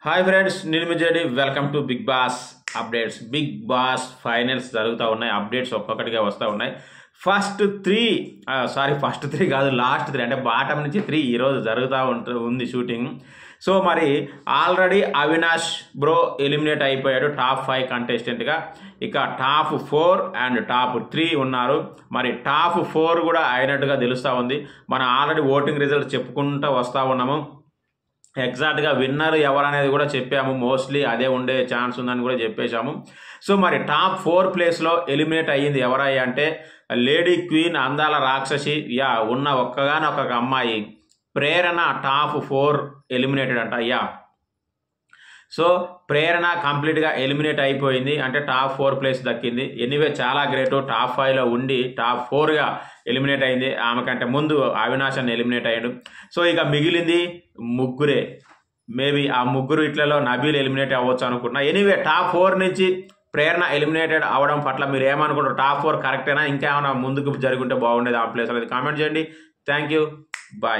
Hi friends, నేను మీ JD. Welcome to Big Boss updates. Big Boss finals జరుగుతూ ఉన్నాయి. అప్డేట్స్ ఒక్కొక్కటిగా వస్తూ ఉన్నాయి. ఫస్ట్ త్రీ కాదు, లాస్ట్ 3 అంటే బాటం నుంచి 3 ఈరోజు జరుగుతూ ఉంది షూటింగ్. సో మరి ఆల్రెడీ అవినాష్ బ్రో ఎలిమినేట్ అయిపోయాడు టాప్ 5 కంటెస్టెంట్గా. ఇక టాప్ 4 అండ్ టాప్ 3 ఉన్నారు. మరి టాప్ 4 కూడా అయినట్టుగా తెలుస్తూ ఉంది. మనం ఆల్రెడీ ఓటింగ్ రిజల్ట్స్ చెప్పుకుంటూ వస్తూ ఉన్నాము. ఎగ్జాక్ట్గా విన్నర్ ఎవరనేది కూడా చెప్పాము. మోస్ట్లీ అదే ఉండే ఛాన్స్ ఉందని కూడా చెప్పేశాము. సో మరి టాప్ 4 ప్లేస్లో ఎలిమినేట్ అయ్యింది ఎవరయ్యా అంటే లేడీ క్వీన్, అందాల రాక్షసి, ఉన్న ఒక్కగానొక్క అమ్మాయి ప్రేరణ టాప్ 4 ఎలిమినేటెడ్ అంట. సో ప్రేరణ కంప్లీట్గా ఎలిమినేట్ అయిపోయింది, అంటే టాప్ 4 ప్లేస్ దక్కింది. ఎనీవే చాలా గ్రేట్. టాప్ 5లో ఉండి టాప్ 4గా ఎలిమినేట్ అయింది. ఆమె కంటే ముందు అవినాష్ అని ఎలిమినేట్ అయ్యాడు. సో ఇక మిగిలింది ముగ్గురే. మేబీ ఆ ముగ్గురు ఇట్లలో నబీల్ ఎలిమినేట్ అవ్వచ్చు అనుకుంటున్నా. ఎనీవే టాప్ 4 నుంచి ప్రేరణ ఎలిమినేటెడ్ అవ్వడం పట్ల మీరు ఏమనుకుంటారు? టాప్ 4 కరెక్టేనా? ఇంకేమైనా ముందుకు జరుగుంటే బాగుండేది ఆ ప్లేస్ అనేది కామెంట్ చేయండి. Thank you, bye.